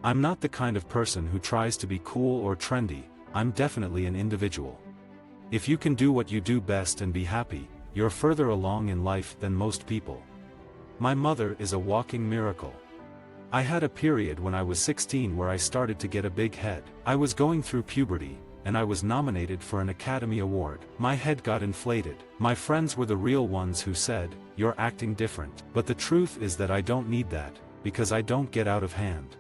I'm not the kind of person who tries to be cool or trendy. I'm definitely an individual. If you can do what you do best and be happy, you're further along in life than most people. My mother is a walking miracle. I had a period when I was 16 where I started to get a big head. I was going through puberty, and I was nominated for an Academy Award. My head got inflated. My friends were the real ones who said, "You're acting different." But the truth is that I don't need that, because I don't get out of hand.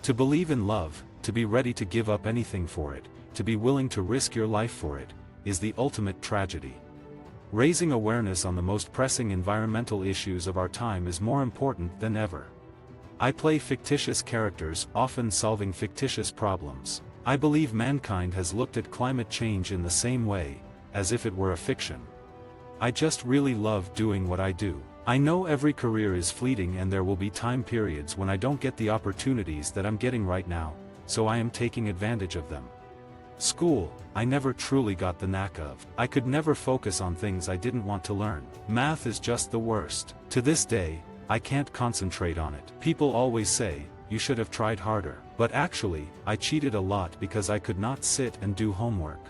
To believe in love, to be ready to give up anything for it, to be willing to risk your life for it, is the ultimate tragedy. Raising awareness on the most pressing environmental issues of our time is more important than ever. I play fictitious characters, often solving fictitious problems. I believe mankind has looked at climate change in the same way, as if it were a fiction. I just really love doing what I do. I know every career is fleeting and there will be time periods when I don't get the opportunities that I'm getting right now, so I am taking advantage of them. School, I never truly got the knack of. I could never focus on things I didn't want to learn. Math is just the worst. To this day, I can't concentrate on it. People always say, "You should have tried harder." But actually, I cheated a lot because I could not sit and do homework.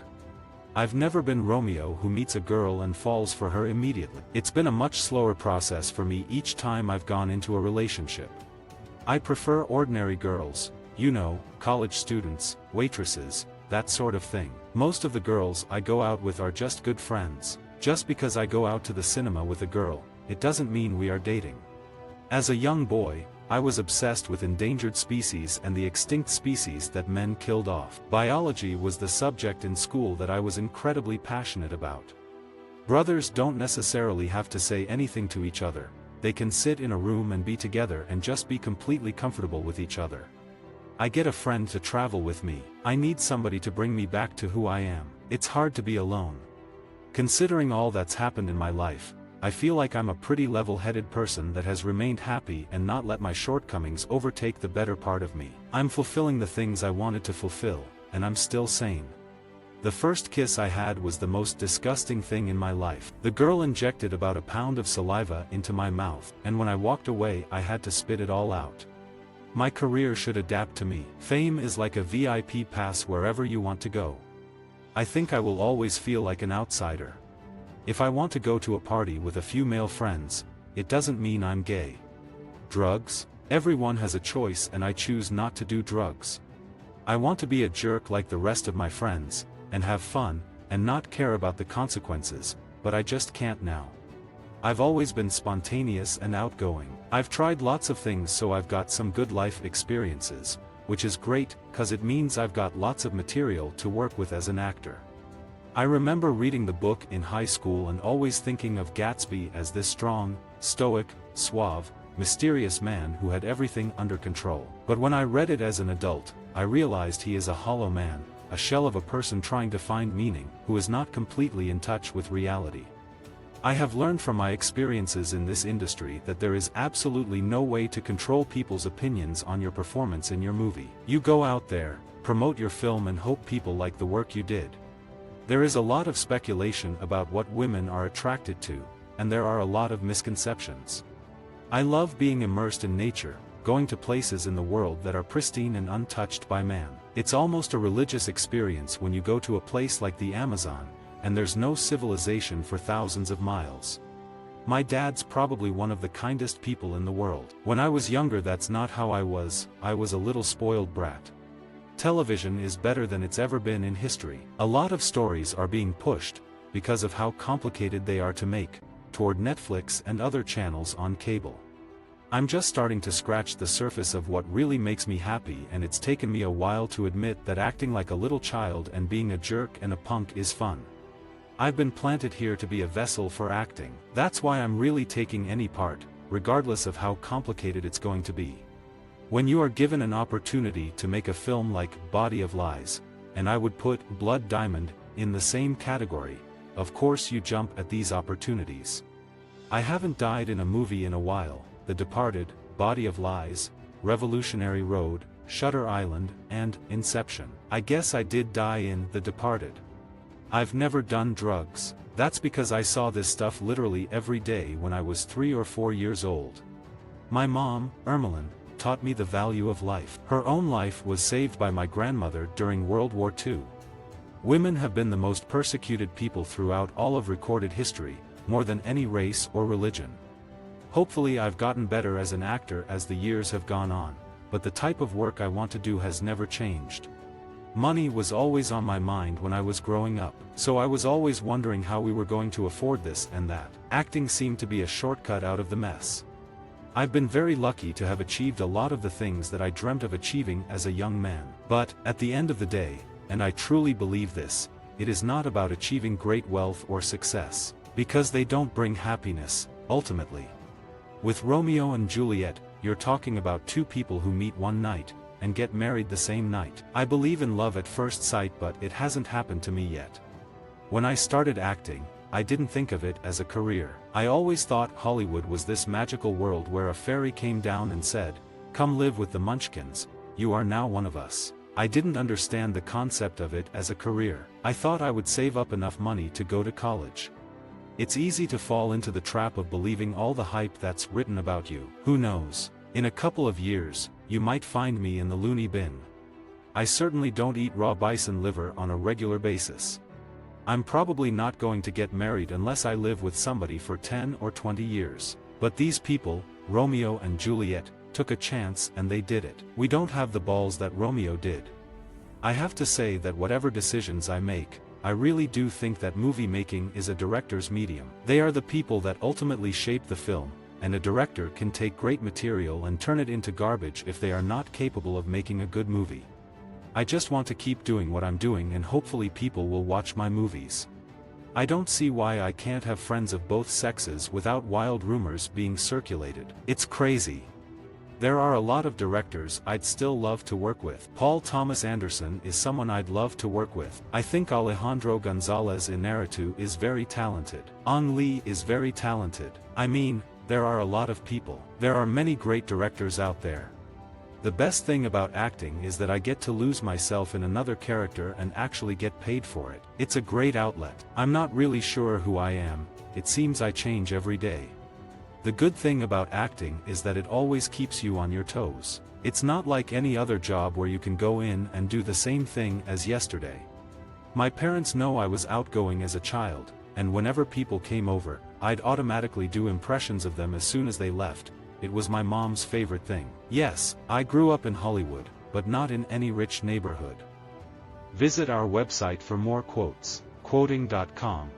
I've never been Romeo who meets a girl and falls for her immediately. It's been a much slower process for me each time I've gone into a relationship. I prefer ordinary girls, college students, waitresses, that sort of thing. Most of the girls I go out with are just good friends. Just because I go out to the cinema with a girl, it doesn't mean we are dating. As a young boy, I was obsessed with endangered species and the extinct species that men killed off. Biology was the subject in school that I was incredibly passionate about. Brothers don't necessarily have to say anything to each other. They can sit in a room and be together and just be completely comfortable with each other. I get a friend to travel with me. I need somebody to bring me back to who I am. It's hard to be alone. Considering all that's happened in my life, I feel like I'm a pretty level-headed person that has remained happy and not let my shortcomings overtake the better part of me. I'm fulfilling the things I wanted to fulfill, and I'm still sane. The first kiss I had was the most disgusting thing in my life. The girl injected about a pound of saliva into my mouth, and when I walked away I had to spit it all out. My career should adapt to me. Fame is like a VIP pass wherever you want to go. I think I will always feel like an outsider. If I want to go to a party with a few male friends, it doesn't mean I'm gay. Drugs? Everyone has a choice and I choose not to do drugs. I want to be a jerk like the rest of my friends, and have fun, and not care about the consequences, but I just can't now. I've always been spontaneous and outgoing. I've tried lots of things, so I've got some good life experiences, which is great, 'cause it means I've got lots of material to work with as an actor. I remember reading the book in high school and always thinking of Gatsby as this strong, stoic, suave, mysterious man who had everything under control. But when I read it as an adult, I realized he is a hollow man, a shell of a person trying to find meaning, who is not completely in touch with reality. I have learned from my experiences in this industry that there is absolutely no way to control people's opinions on your performance in your movie. You go out there, promote your film and hope people like the work you did. There is a lot of speculation about what women are attracted to, and there are a lot of misconceptions. I love being immersed in nature, going to places in the world that are pristine and untouched by man. It's almost a religious experience when you go to a place like the Amazon, and there's no civilization for thousands of miles. My dad's probably one of the kindest people in the world. When I was younger, that's not how I was a little spoiled brat. Television is better than it's ever been in history. A lot of stories are being pushed, because of how complicated they are to make, toward Netflix and other channels on cable. I'm just starting to scratch the surface of what really makes me happy, and it's taken me a while to admit that acting like a little child and being a jerk and a punk is fun. I've been planted here to be a vessel for acting. That's why I'm really taking any part, regardless of how complicated it's going to be. When you are given an opportunity to make a film like Body of Lies, and I would put Blood Diamond in the same category, of course you jump at these opportunities. I haven't died in a movie in a while. The Departed, Body of Lies, Revolutionary Road, Shutter Island, and Inception. I guess I did die in The Departed. I've never done drugs. That's because I saw this stuff literally every day when I was 3 or 4 years old. My mom, Ermeline, that taught me the value of life. Her own life was saved by my grandmother during World War II. Women have been the most persecuted people throughout all of recorded history, more than any race or religion. Hopefully I've gotten better as an actor as the years have gone on, but the type of work I want to do has never changed. Money was always on my mind when I was growing up, so I was always wondering how we were going to afford this and that. Acting seemed to be a shortcut out of the mess. I've been very lucky to have achieved a lot of the things that I dreamt of achieving as a young man. But, at the end of the day, and I truly believe this, it is not about achieving great wealth or success, because they don't bring happiness, ultimately. With Romeo and Juliet, you're talking about two people who meet one night, and get married the same night. I believe in love at first sight, but it hasn't happened to me yet. When I started acting, I didn't think of it as a career. I always thought Hollywood was this magical world where a fairy came down and said, "Come live with the Munchkins, you are now one of us." I didn't understand the concept of it as a career. I thought I would save up enough money to go to college. It's easy to fall into the trap of believing all the hype that's written about you. Who knows? In a couple of years, you might find me in the loony bin. I certainly don't eat raw bison liver on a regular basis. I'm probably not going to get married unless I live with somebody for 10 or 20 years. But these people, Romeo and Juliet, took a chance and they did it. We don't have the balls that Romeo did. I have to say that whatever decisions I make, I really do think that movie making is a director's medium. They are the people that ultimately shape the film, and a director can take great material and turn it into garbage if they are not capable of making a good movie. I just want to keep doing what I'm doing and hopefully people will watch my movies. I don't see why I can't have friends of both sexes without wild rumors being circulated. It's crazy. There are a lot of directors I'd still love to work with. Paul Thomas Anderson is someone I'd love to work with. I think Alejandro González Iñárritu is very talented. Ang Lee is very talented. I mean, there are a lot of people. There are many great directors out there. The best thing about acting is that I get to lose myself in another character and actually get paid for it. It's a great outlet. I'm not really sure who I am, it seems I change every day. The good thing about acting is that it always keeps you on your toes. It's not like any other job where you can go in and do the same thing as yesterday. My parents know I was outgoing as a child, and whenever people came over, I'd automatically do impressions of them as soon as they left. It was my mom's favorite thing. Yes, I grew up in Hollywood, but not in any rich neighborhood. Visit our website for more quotes, quoting.com.